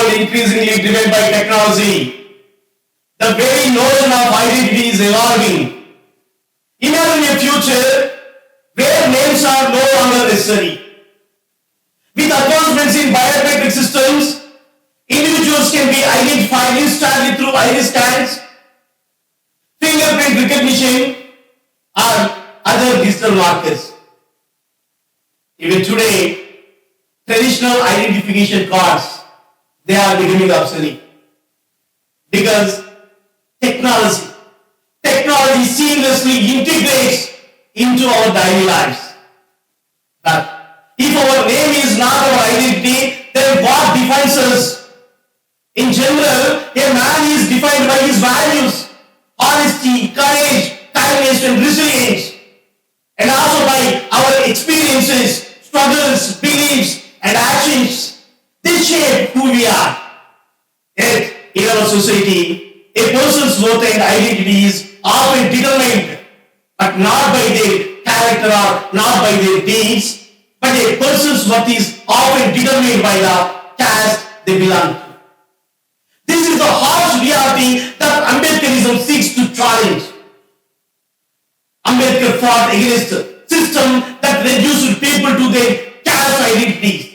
world increasingly driven by technology, the very notion of identity is evolving. Imagine a future where names are no longer necessary. With advancements in biometric systems, individuals can be identified instantly through iris scans, fingerprint recognition, or other digital markers. Even today, traditional identification cards, they are becoming obsolete because technology seamlessly integrates into our daily lives. But if our name is not our identity, then what defines us? In general, a man is defined by his values, honesty, courage, kindness, and resilience, and also by our experiences, struggles, beliefs, and actions. They shape who we are. Yet, in our society, a person's worth and identity is often determined, but not by their character or not by their deeds, but a person's worth is often determined by the caste they belong to. This is the harsh reality that Ambedkarism seeks to challenge. Ambedkar fought against a system that reduced people to their caste identities.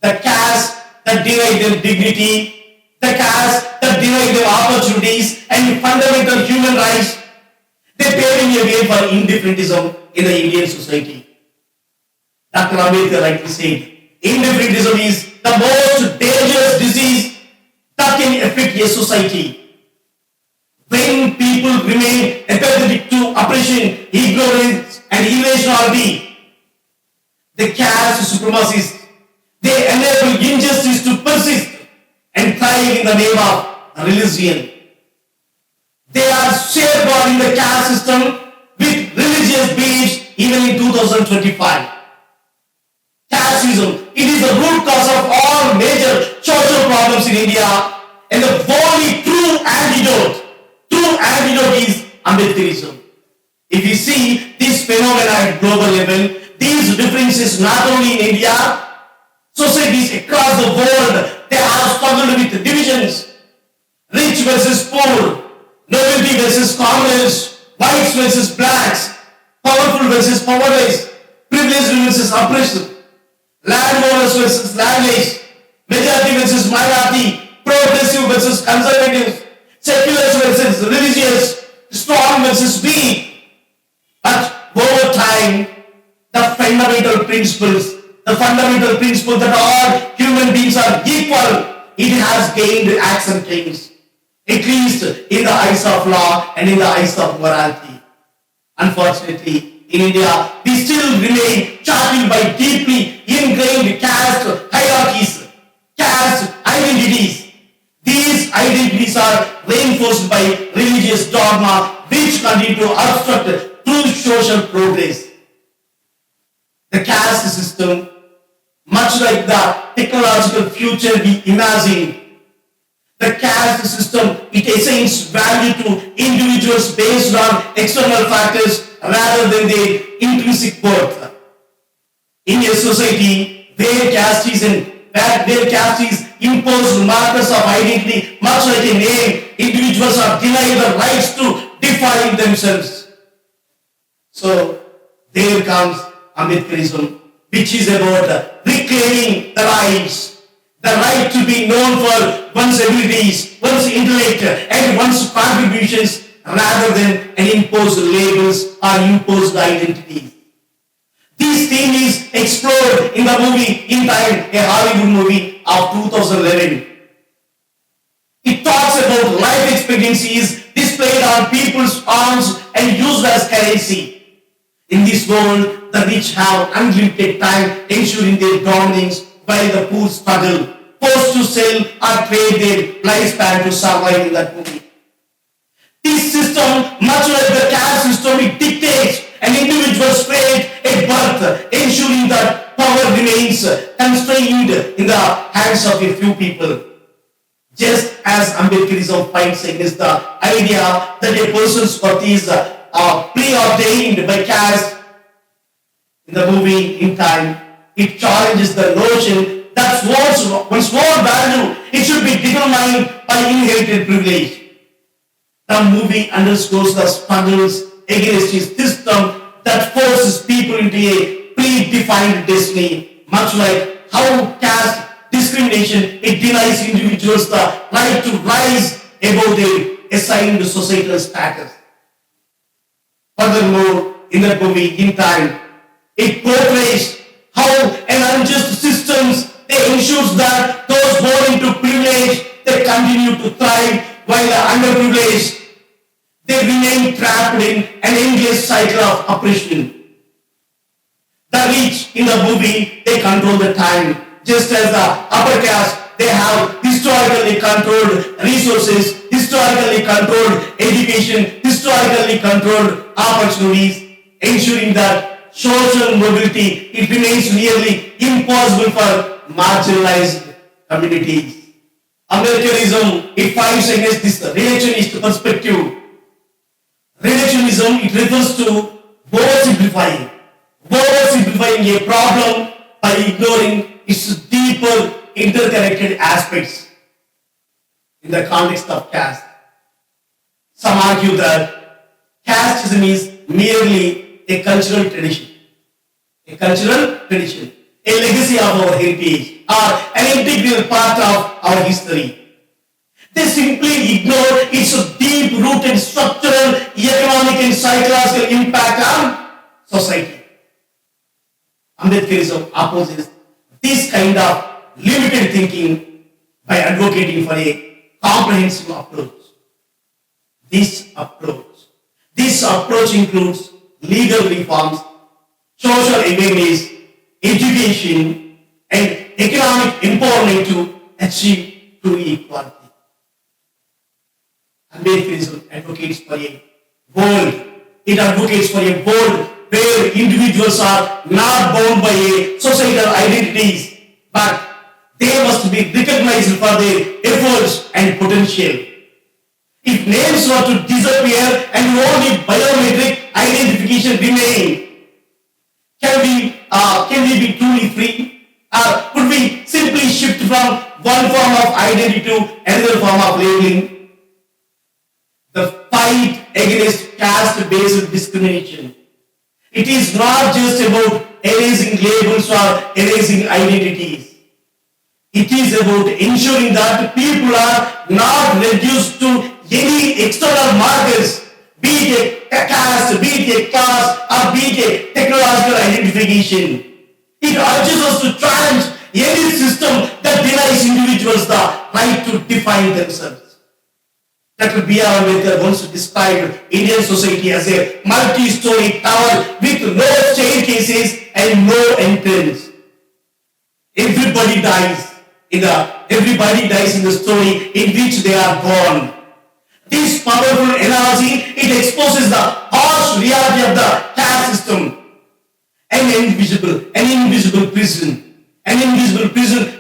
The caste that denied them dignity, the caste that denied them opportunities and fundamental human rights. They paved a way for indifferentism in the Indian society. Dr. Ambedkar rightly said, indifferentism is the most dangerous disease that can affect a society. When people remain apathetic to oppression, ignorance, and irrationality, the caste supremacists, they enable injustice to persist and thrive in the name of religion. They are safeguarding the caste system with religious beliefs even in 2025. Casteism, it is the root cause of all major social problems in India, and the only true antidote is Ambedkarism. If you see this phenomena at global level, these differences not only in India, societies across the world, they have struggled with divisions. Rich versus poor, nobility versus commoners, whites versus blacks, powerful versus powerless, privileged versus oppressed, landowners versus landless, majority versus minority, progressive versus conservative, secular versus religious, strong versus weak. But over time, the fundamental principle that all human beings are equal, it has gained acceptance, at least in the eyes of law and in the eyes of morality. Unfortunately, in India, we still remain shackled by deeply ingrained caste hierarchies, caste identities. These identities are reinforced by religious dogma, which continue to obstruct true social progress. The caste system, much like the technological future we imagine, the caste system, it assigns value to individuals based on external factors rather than their intrinsic worth. In a society where caste is imposed markers of identity, much like a name, individuals are denied the rights to define themselves. So there comes Ambedkarism, which is about reclaiming the rights, the right to be known for one's abilities, one's intellect, and one's contributions, rather than an imposed labels or imposed identities. This theme is explored in the movie In Time, a Hollywood movie of 2011. It talks about life expectancies displayed on people's arms and used as currency. In this world, the rich have unlimited time ensuring their dominance, while the poor struggle, forced to sell or trade their lifespan to survive in that movie. This system, much like the caste system, it dictates an individual's fate at birth, ensuring that power remains constrained in the hands of a few people. Just as Ambedkarism fights against the idea that a person's worth is preordained by caste, in the movie In Time, it challenges the notion that one's own value, it should be determined by inherited privilege. The movie underscores the struggles against a system that forces people into a predefined destiny, much like how caste discrimination, it denies individuals the right to rise above their assigned societal status. Furthermore, in the movie, in time, it portrays how an unjust systems they ensures that those born into privilege they continue to thrive while the underprivileged they remain trapped in an endless cycle of oppression. The rich in the movie they control the time, just as the upper caste they have historically controlled resources, historically controlled education, historically controlled opportunities, ensuring that social mobility it remains nearly impossible for marginalized communities. Ambedkarism it fights against this reductionist perspective. Reductionism it refers to oversimplifying a problem by ignoring its deeper interconnected aspects. In the context of caste, some argue that casteism is merely a cultural tradition, a legacy of our heritage, or an integral part of our history. They simply ignore its deep-rooted structural, economic and psychological impact on society. Ambedkarism opposes this kind of limited thinking by advocating for a comprehensive approach. This approach includes legal reforms, social awareness, education, and economic empowerment to achieve true equality. Ambedkarism advocates for a world. It advocates for a world where individuals are not bound by societal identities, but they must be recognized for their efforts and potential. If names were to disappear and only biometric identification remain, can we be truly free? Or could we simply shift from one form of identity to another form of labeling? The fight against caste-based discrimination, it is not just about erasing labels or erasing identities. It is about ensuring that people are not reduced to any external markers, be it a caste, be it a class, or be it a technological identification. It urges us to challenge any system that denies individuals the right to define themselves. Dr. B.R. Ambedkar once described Indian society as a multi-story tower with no staircases and no entrance. Everybody dies in the story in which they are born. This powerful analogy, it exposes the harsh reality of the caste system. An invisible prison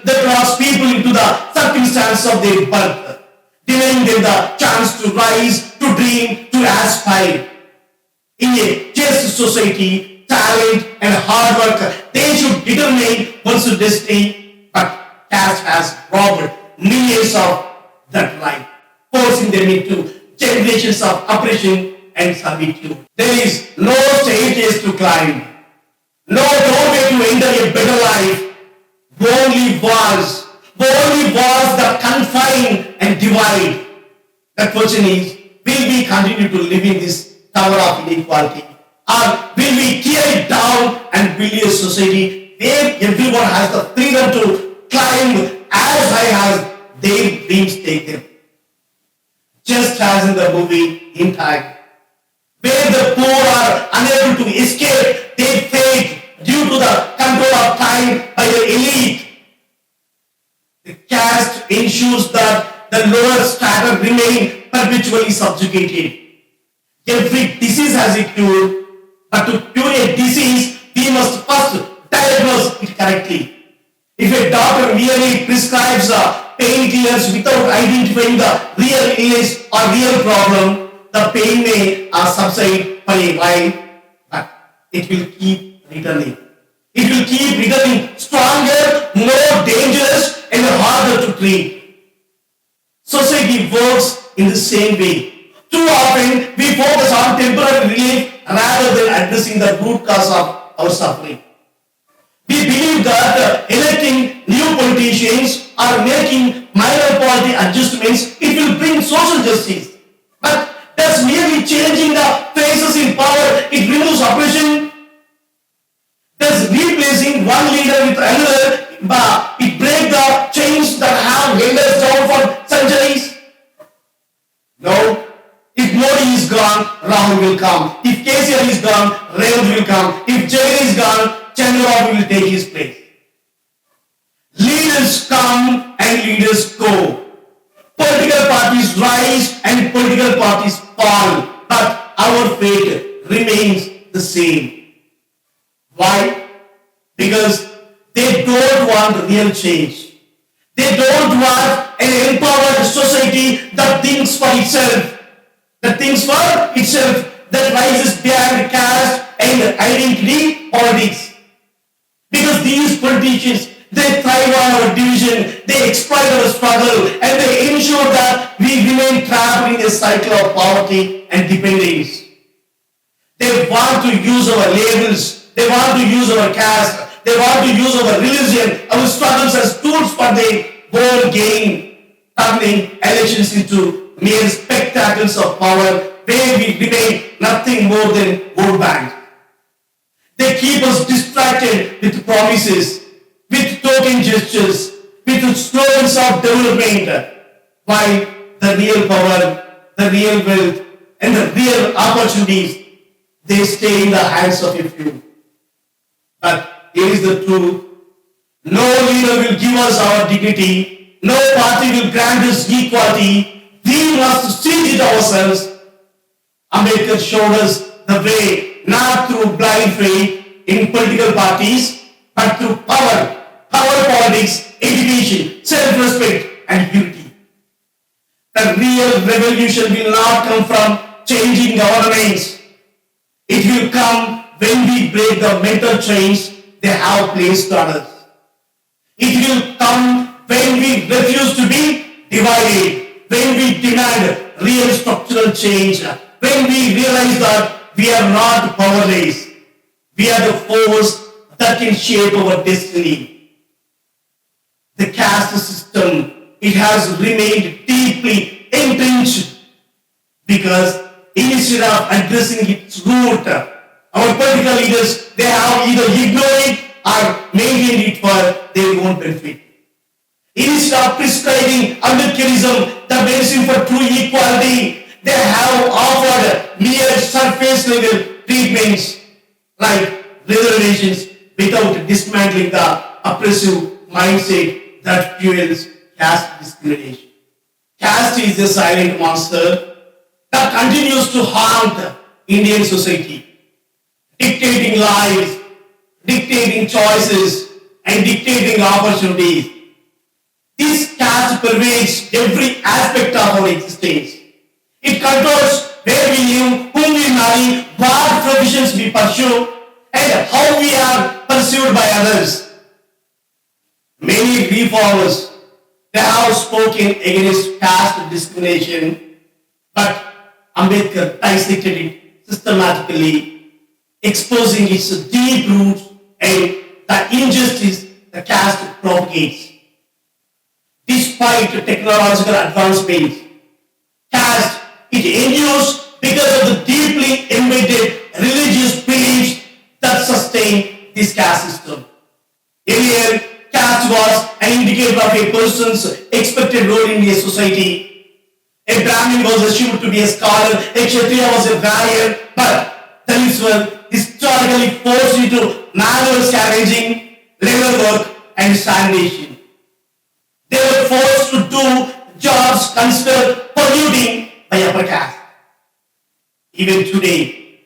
that locks people into the circumstance of their birth, denying them the chance to rise, to dream, to aspire. In a just society, talent and hard work, they should determine one's destiny, but caste has robbed millions of that right, forcing them into generations of oppression and servitude. There is no staircase to climb, no doorway to enter a better life, only walls that confine and divide. The question is, will we continue to live in this tower of inequality, or will we tear it down and build a society where everyone has the freedom to climb as high as their dreams take them? Just as in the movie In Time, where the poor are unable to escape their fate due to the control of time by the elite, the caste ensures that the lower strata remain perpetually subjugated. Every disease has a cure, but to cure a disease, we must first diagnose it correctly. If a doctor merely prescribes painkillers without identifying the real illness or real problem, the pain may subside for a while, but it will keep returning. It will keep returning stronger, more dangerous and harder to treat. Society works in the same way. Too often, we focus on temporary relief rather than addressing the root cause of our suffering. We believe that electing new politicians or making minor policy adjustments, it will bring social justice. But does merely changing the faces in power, it removes oppression? Does replacing one leader with another, it break the chains that have held us down for centuries? No. If Modi is gone, Rahul will come. If KCR is gone, Revant will come. If Jain is gone, Chandrababu will take his place. Leaders come and leaders go. Political parties rise and political parties fall. But our fate remains the same. Why? Because they don't want real change. They don't want an empowered society that thinks for itself. That rises behind caste and identity politics. Because these politicians, they thrive on our division, they exploit our struggle, and they ensure that we remain trapped in a cycle of poverty and dependence. They want to use our labels, they want to use our caste, they want to use our religion, our struggles as tools for their own gain, turning elections into mere spectacles of power where we remain nothing more than vote banks. They keep us distracted with promises, with token gestures, with slogans of development, while the real power, the real wealth, and the real opportunities, they stay in the hands of a few. But here is the truth. No leader will give us our dignity. No party will grant us equality. We must seize it ourselves. Ambedkar showed us the way, not through blind faith in political parties, but through power politics, education, self-respect, and unity. The real revolution will not come from changing governments. It will come when we break the mental chains they have placed on us. It will come when we refuse to be divided, when we demand real structural change, when we realize that we are not powerless, we are the force that can shape our destiny. The caste system, it has remained deeply entrenched because instead of addressing its root, our political leaders, they have either ignored it or maintained it for their own benefit. Instead of prescribing Ambedkarism, the medicine for true equality, they have offered mere surface level treatments like reservations without dismantling the oppressive mindset that fuels caste discrimination. Caste is a silent monster that continues to haunt Indian society, dictating lives, dictating choices, and dictating opportunities. This caste pervades every aspect of our existence. It controls where we live, whom we marry, what professions we pursue, and how we are pursued by others. Many reformers, they have spoken against caste discrimination, but Ambedkar dissected it systematically, exposing its deep roots and the injustice the caste propagates. Despite technological advancements, caste, it endures because of the deeply embedded religious beliefs that sustain this caste system. Earlier, caste was an indicator of a person's expected role in a society. A Brahmin was assumed to be a scholar, a Kshatriya was a warrior, but Dalits were historically forced into manual scavenging, labor work, and sanitation. They were forced to do jobs considered polluting by upper caste. Even today,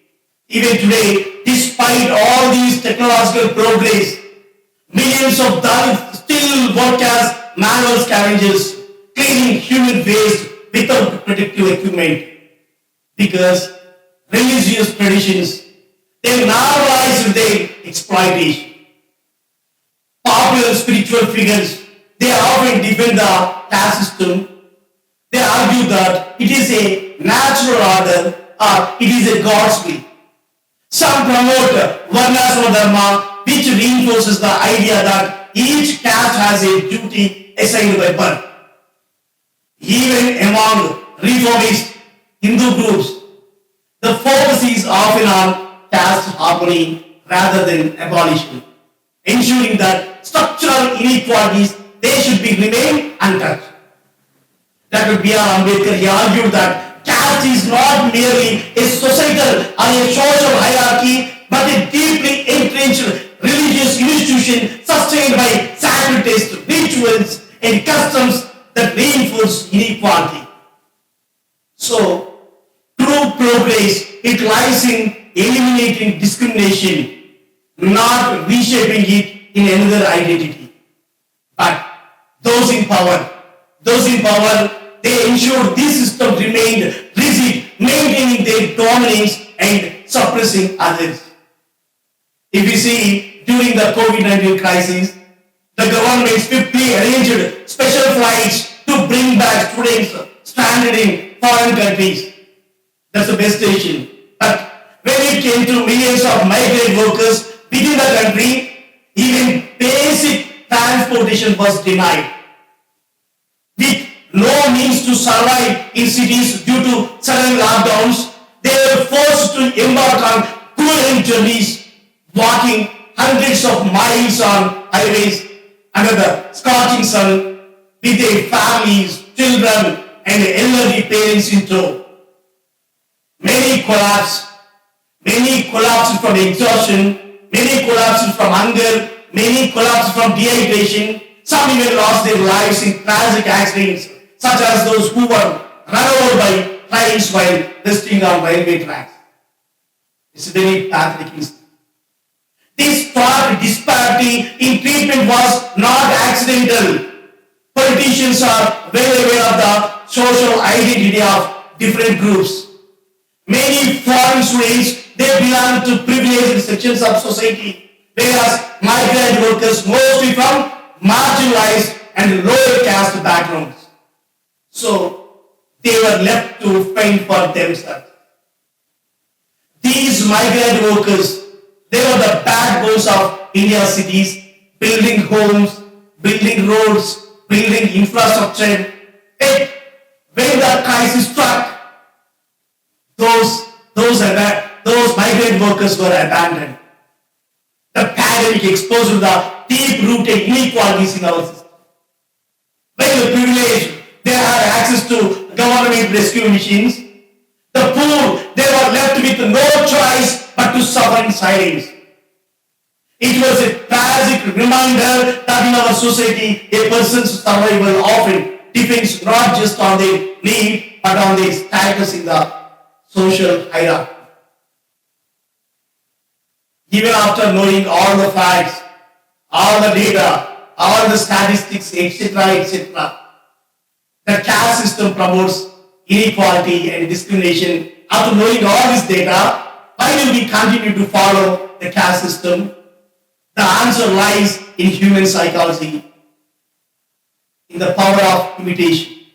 despite all these technological progress, millions of Dalits still work as manual scavengers, cleaning human waste without protective equipment, because religious traditions, they normalize their exploitation. popular spiritual figures, they often defend the caste system. They argue that it is a natural order or it is a God's will. Some promote Varnashram Dharma, which reinforces the idea that each caste has a duty assigned by birth. Even among reformist Hindu groups, the focus is often on caste harmony rather than abolition, ensuring that structural inequalities they should be remain untouched. Dr. B.R. Ambedkar, he argued that caste is not merely a societal or a social hierarchy, but a deeply entrenched religious institution sustained by sacred texts, rituals, and customs that reinforce inequality. So, true progress, it lies in eliminating discrimination, not reshaping it in another identity. But those in power, they ensure this system remained rigid, maintaining their dominance and suppressing others. If you see, during the COVID-19 crisis, the government swiftly arranged special flights to bring back students stranded in foreign countries. That's the best decision. But when it came to millions of migrant workers within the country, even basic transportation was denied. With no means to survive in cities due to sudden lockdowns, they were forced to embark on cruel journeys, walking hundreds of miles on highways under the scorching sun with their families, children, and elderly parents in tow. Many collapsed from exhaustion, many collapsed from hunger, many collapsed from dehydration. Some even lost their lives in tragic accidents, such as those who were run over by trains while resting on railway tracks. It's a very pathetic incident. This stark disparity in treatment was not accidental. Politicians are well aware of the social identity of different groups. Many foreign students, they belong to privileged sections of society, whereas migrant workers mostly from marginalized and lower caste backgrounds. So they were left to fend for themselves. These migrant workers, they were the backbones of India's cities, building homes, building roads, building infrastructure. Yet, when the crisis struck, those migrant workers were abandoned. The pandemic exposed the deep-rooted inequalities in our system. When the privileged, they had access to government rescue machines. The poor, they were left with no choice but to suffer in silence. It was a tragic reminder that in our society, a person's survival often depends not just on their need, but on their status in the social hierarchy. Even after knowing all the facts, all the data, all the statistics, etc., the caste system promotes inequality and discrimination. After knowing all this data, why will we continue to follow the caste system? The answer lies in human psychology, in the power of imitation.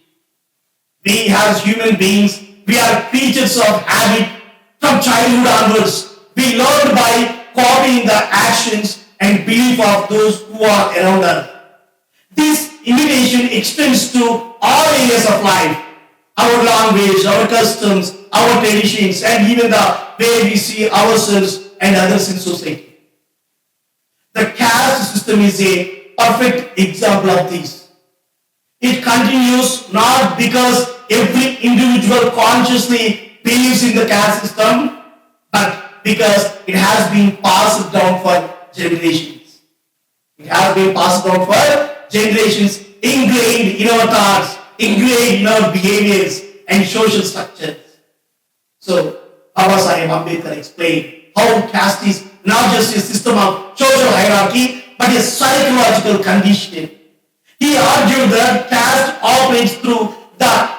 We as human beings, we are creatures of habit. From childhood onwards, we learn by copying the actions and belief of those who are around us. This imitation extends to all areas of life. Our language, our customs, our traditions, and even the way we see ourselves and others in society. The caste system is a perfect example of this. It continues not because every individual consciously believes in the caste system, but because it has been passed down for generations. It has been passed down for generations, ingrained in our thoughts, ingrained in our behaviors and social structures. So, Baba Sahib Ambedkar explained how caste is not just a system of social hierarchy, but a psychological condition. He argued that caste operates through the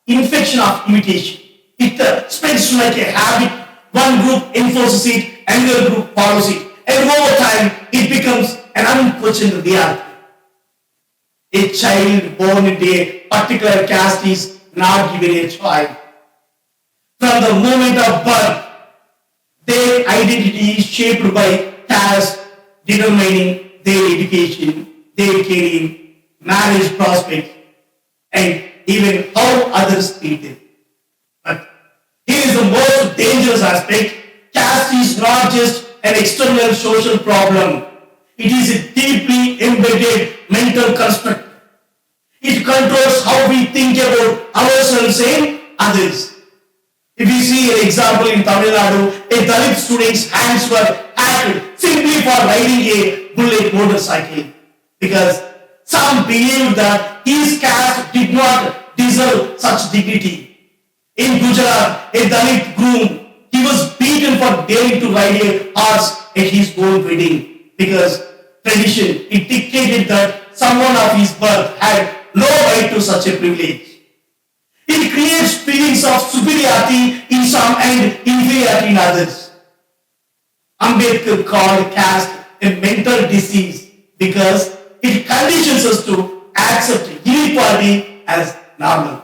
infection of imitation. It spreads like a habit. One group enforces it, another group follows it. And over time, it becomes an unfortunate reality. A child born into a particular caste is not given a choice. From the moment of birth, their identity is shaped by caste, determining their education, their career, marriage prospects, and even how others treat them. But here is the most dangerous aspect. Caste is not just an external social problem. It is a deeply embedded mental construct. It controls how we think about ourselves and others. If we see an example in Tamil Nadu, a Dalit student's hands were hacked simply for riding a bullet motorcycle because some believed that his caste did not deserve such dignity. In Gujarat, a Dalit groom, he was beaten for daring to ride a horse at his own wedding because tradition, it dictated that someone of his birth had no right to such a privilege. It creates feelings of superiority in some and inferiority in others. Ambedkar called caste a mental disease because it conditions us to accept inequality as normal.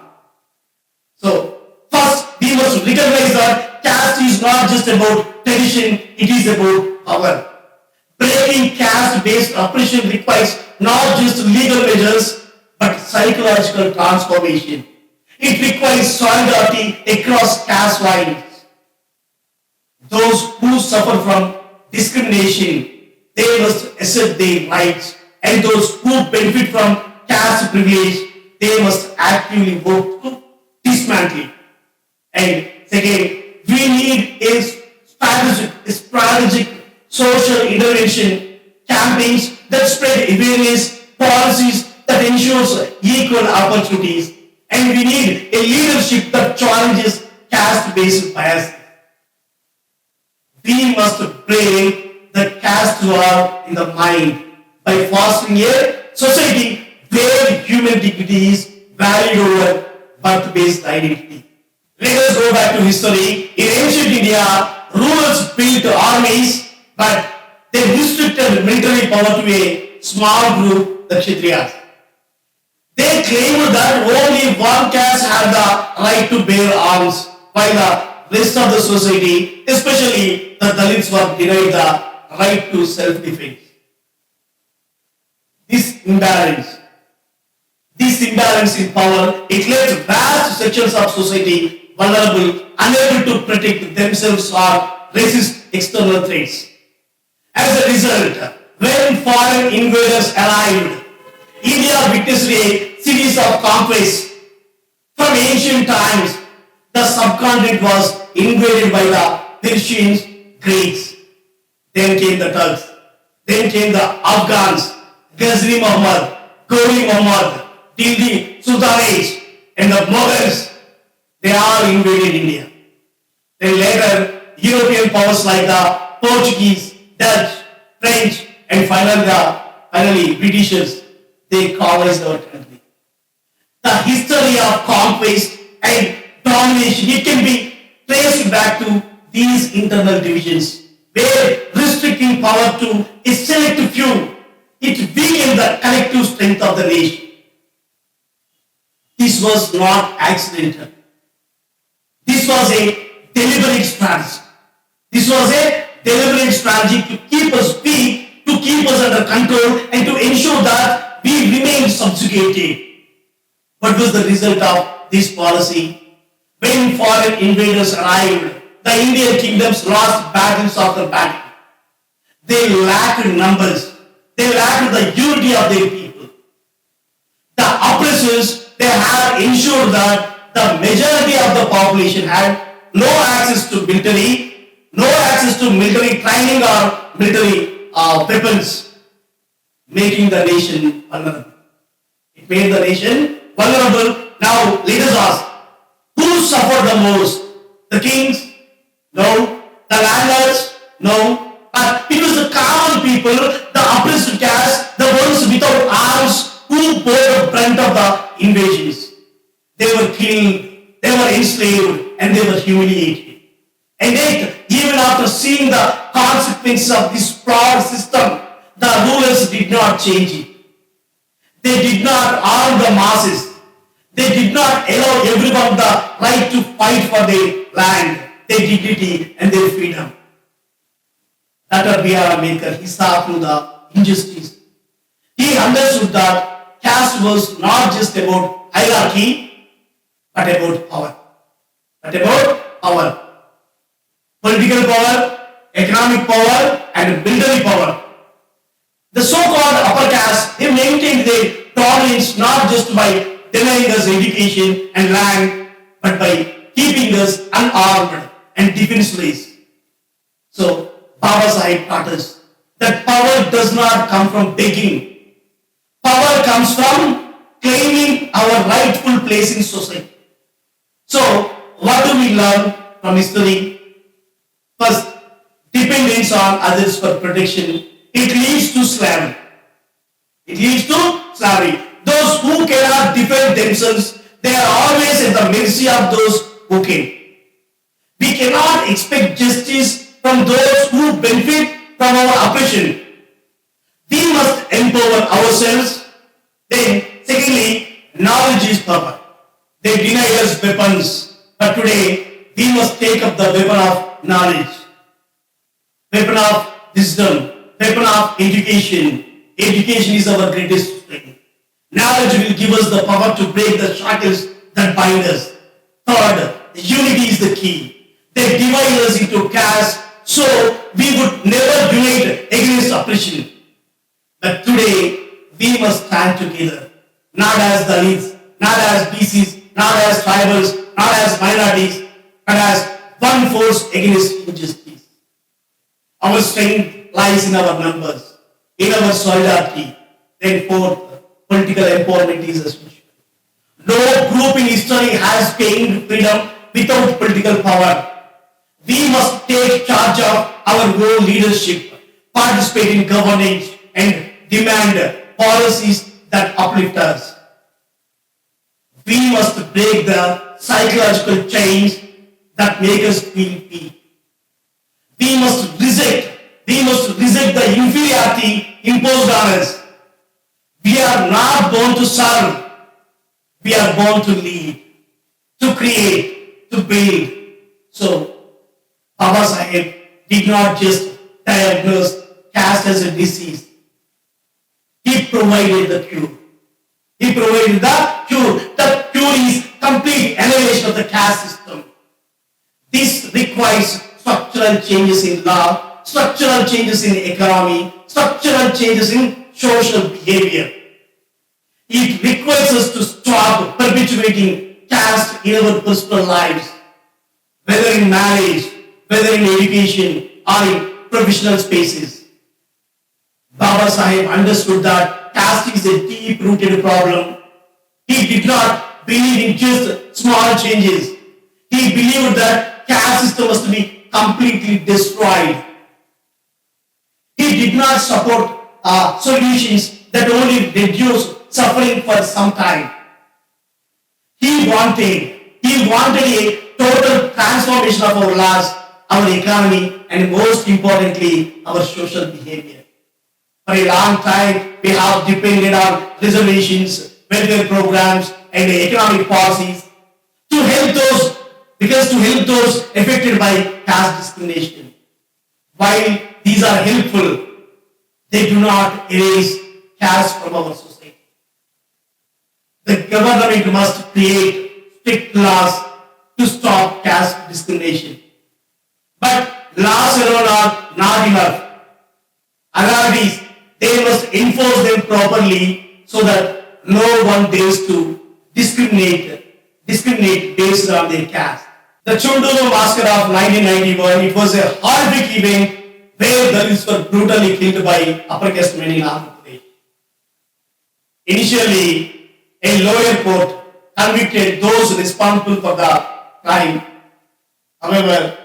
So, first we must recognize that caste is not just about tradition, it is about power. Breaking caste-based oppression requires not just legal measures, but psychological transformation. It requires solidarity across caste lines. Those who suffer from discrimination, they must assert their rights, and those who benefit from caste privilege, they must actively work to dismantle it. And second, we need a strategic social intervention campaigns that spread awareness, policies that ensures equal opportunities, and we need a leadership that challenges caste-based bias. We must break the caste war in the mind by fostering a society where human dignity is valued over birth-based identity. Let us go back to history. In ancient India, rulers built armies, but they restricted military power to a small group, the Kshatriyas. They claimed that only one caste had the right to bear arms, while the rest of the society, especially the Dalits, were denied the right to self-defense. This imbalance in power, it left vast sections of society vulnerable, unable to protect themselves or resist external threats. As a result, when foreign invaders arrived, India witnessed a series of conquests. From ancient times, the subcontinent was invaded by the Persians, Greeks. Then came the Turks. Then came the Afghans, Ghazni Muhammad, Ghori Muhammad, Dilli Sultanate, and the Mughals. They all invaded India. Then later, European powers like the Portuguese, Dutch, French, and finally Britishers, they colonized our country. The history of conquest and domination, it can be traced back to these internal divisions, where restricting power to a select few, it weakened the collective strength of the nation. This was not accidental. This was a deliberate strategy. This was a deliberate strategy to keep us weak, to keep us under control, and to ensure that we remain subjugated. What was the result of this policy? When foreign invaders arrived, the Indian kingdoms lost battles after battle. They lacked numbers. They lacked the unity of their people. The oppressors, they had ensured that the majority of the population had no access to military training or military weapons, making the nation vulnerable. It made the nation vulnerable. Now let us ask, who suffered the most? The kings? No. The landlords? No. But it was the common people, the oppressed caste, the ones without arms, who bore the brunt of the invasions. They were killed, they were enslaved, and they were humiliated. And yet, even after seeing the consequences of this flawed system, the rulers oppressors did not change it. They did not arm the masses. They did not allow everyone the right to fight for their land, their dignity and their freedom. Dr. B.R. Ambedkar, he saw through the injustice. He understood that caste was not just about hierarchy, but about power. Political power, economic power, and military power. The so-called upper caste, they maintained their dominance not just by denying us education and land, but by keeping us unarmed and defenseless. So, Baba Sahib taught us that power does not come from begging. Power comes from claiming our rightful place in society. So, what do we learn from history? First, dependence on others for protection. It leads to slavery. Those who cannot defend themselves, they are always at the mercy of those who can. We cannot expect justice from those who benefit from our oppression. We must empower ourselves. Then, secondly, knowledge is power. They deny us weapons, but today we must take up the weapon of knowledge, weapon of wisdom, weapon of education. Education is our greatest strength. Knowledge will give us the power to break the shackles that bind us. Third, unity is the key. They divide us into castes, so we would never unite against oppression. But today, we must stand together, not as Dalits, not as BCs, not as tribals, not as minorities, but as one force against injustice. Our strength lies in our numbers, in our solidarity. Then fourth, political empowerment is essential. No group in history has gained freedom without political power. We must take charge of our own leadership, participate in governance, and demand policies that uplift us. We must break the psychological chains that make us feel weak. We must reject the inferiority imposed on us. We are not born to serve. We are born to lead, to create, to build. So, Baba Sahib did not just diagnose caste as a disease. He provided the cure. He provided the cure. The cure is complete annihilation of the caste system. This requires structural changes in law, structural changes in economy, structural changes in social behavior. It requires us to stop perpetuating caste in our personal lives, whether in marriage, whether in education, or in professional spaces. Baba Sahib understood that caste is a deep-rooted problem. He did not believe in just small changes. He believed that caste system must be completely destroyed. He did not support solutions that only reduce suffering for some time. He wanted a total transformation of our laws, our economy, and most importantly, our social behavior. For a long time, we have depended on reservations, welfare programs, and economic policies to help those affected by caste discrimination. While these are helpful, they do not erase caste from our society. The government must create strict laws to stop caste discrimination. But laws alone are not enough. Authorities, they must enforce them properly so that no one dares to discriminate based on their caste. The Chunduru massacre of 1991, it was a horrific event where Dalits were brutally killed by upper caste men in Andhra Pradesh. Initially, a lower court convicted those responsible for the crime. However,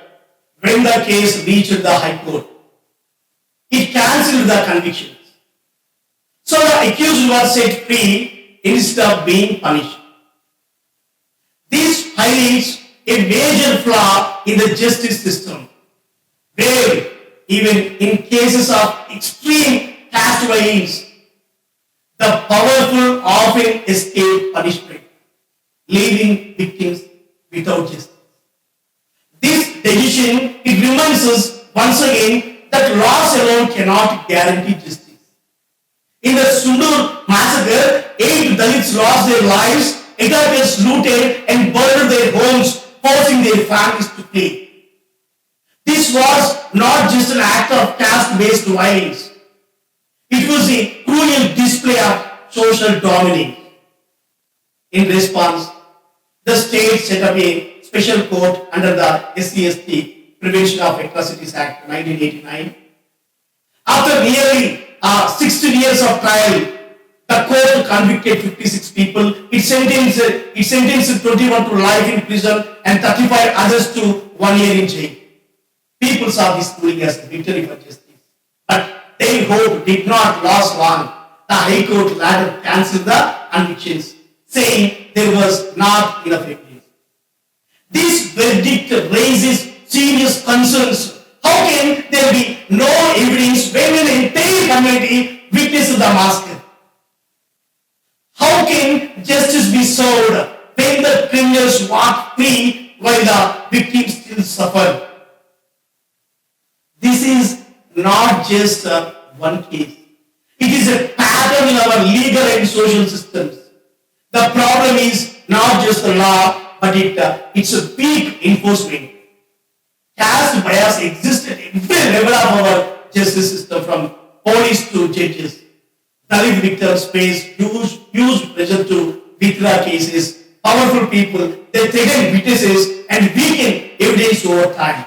when the case reached the High Court, it cancelled the convictions. So the accused was set free instead of being punished. This highlights a major flaw in the justice system, where even in cases of extreme caste caste violence, the powerful often escape punishment, leaving victims without justice. This decision, it reminds us once again that laws alone cannot guarantee justice. In the Sundur massacre, 8 Dalits lost their lives, attackers looted and burned their homes, forcing their families to flee. This was not just an act of caste-based violence. It was a cruel display of social dominance. In response, the state set up a special court under the SCST Prevention of Atrocities Act 1989. After nearly 16 years of trial, the court convicted 56 people. It sentenced 21 to life in prison and 35 others to 1 year in jail. People saw this ruling as a victory for justice. But their hope did not last long. The High Court later cancelled the convictions, saying there was not enough evidence. This verdict raises serious concerns. How can there be no evidence when an entire community witnessed the massacre? How can justice be served when the criminals walk free while the victims still suffer? This is not just one case. It is a pattern in our legal and social systems. The problem is not just the law, but it's a weak enforcement. Caste bias exists at every level of our justice system, from police to judges. Dalit victims face huge pressure to withdraw cases. Powerful people, they threaten witnesses and weaken evidence over time.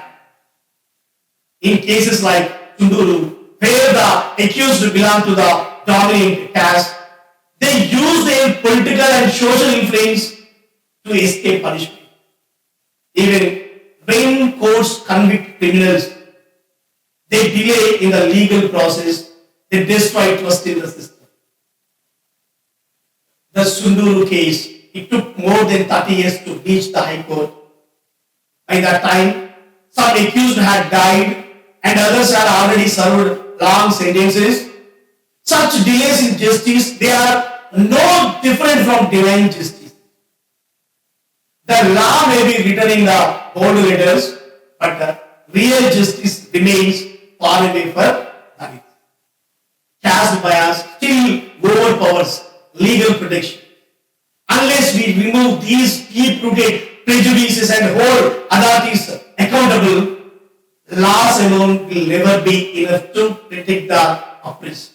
In cases like Tunduru, where the accused belong to the dominant caste, they use their political and social influence to escape punishment. Even when courts convict criminals, they delay in the legal process, they destroy trust in the system. The Sunduru case, it took more than 30 years to reach the High Court. By that time, some accused had died and others had already served long sentences. Such delays in justice, they are no different from divine justice. The law may be written in the bold letters, but the real justice remains far away for Dalit. Caste bias still overpowers legal protection. Unless we remove these deep-rooted prejudices and hold authorities accountable, laws alone will never be enough to protect the oppressed.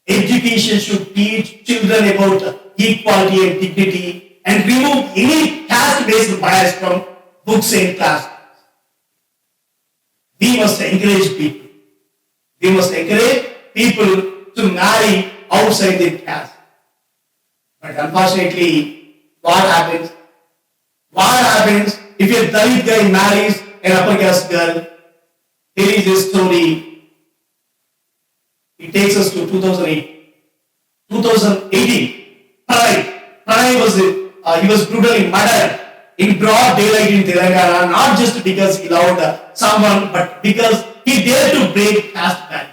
Education should teach children about equality and dignity and remove any caste-based bias from books and classrooms. We must encourage people. We must encourage people to marry outside their caste. But unfortunately, what happens? What happens if a Dalit guy marries an upper caste girl? Here is a story. It takes us to 2008. 2018. Pranay was brutally murdered in broad daylight in Telangana, not just because he loved someone, but because he dared to break caste barriers.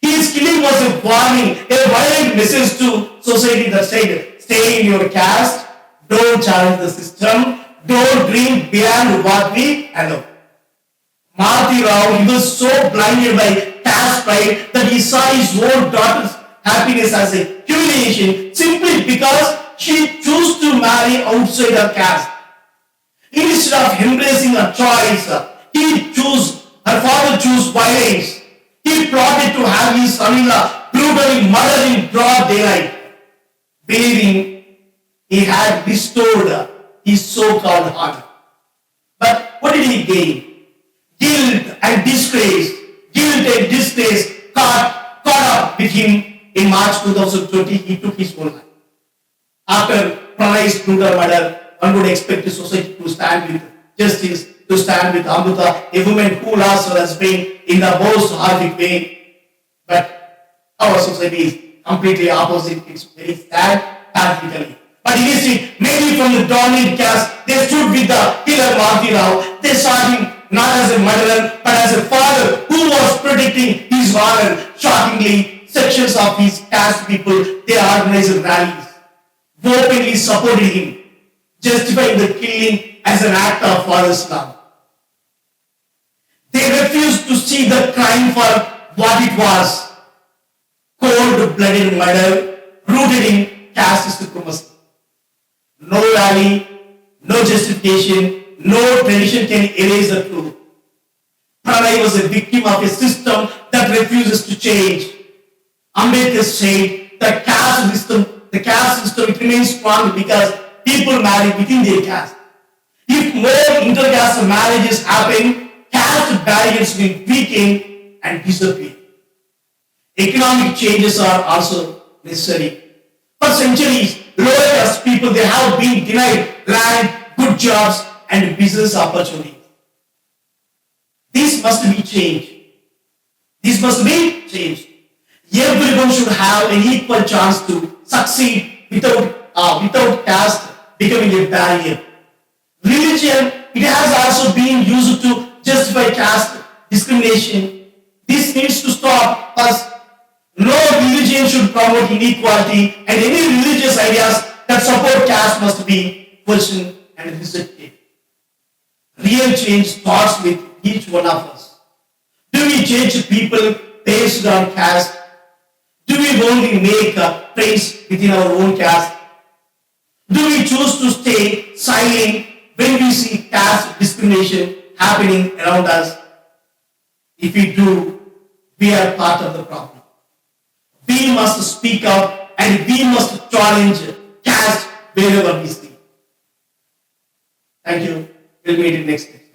His killing was a warning, a violent message to society that said, stay in your caste, don't challenge the system, don't dream beyond what we allow. RajaRao, he was so blinded by caste pride that he saw his own daughter's happiness as a humiliation simply because she chose to marry outside her caste. Instead of embracing her choice, her father chose violence. He plotted to have his son-in-law brutally murdered in broad daylight, believing he had restored his so-called honor. But what did he gain? Guilt and disgrace. Guilt and disgrace caught up with him. In March 2020, he took his own life. After Pranay's brutal murder, one would expect the society to stand with justice, to stand with Amrita, a woman who lost her husband in the most horrific way. But our society is completely opposite. It's very sad, pathetically. But instead, many from the dominant caste, they stood with the killer RajaRao. They saw him not as a murderer, but as a father who who was protecting his honor. Shockingly, sections of his caste people, they organized rallies, openly supported him, justifying the killing as an act of father's love. They refused to see the crime for what it was: cold-blooded murder rooted in caste supremacy. No rally, no justification, no tradition can erase the truth. Pranay was a victim of a system that refuses to change. Ambedkar said the caste system it remains strong because people marry within their caste. If more intercaste marriages happen, caste barriers will weaken and disappear. Economic changes are also necessary. For centuries, lower caste people they have been denied land, good jobs, and business opportunities. This must be changed. This must be changed. Everyone should have an equal chance to succeed without caste becoming a barrier. Religion, it has also been used to justify caste discrimination. This needs to stop us. No religion should promote inequality, and any religious ideas that support caste must be questioned and rejected. Real change starts with each one of us. Do we judge people based on caste? Do we only make friends within our own caste? Do we choose to stay silent when we see caste discrimination happening around us? If we do, we are part of the problem. We must speak up and we must challenge caste wherever we see. Thank you. We'll meet in next week.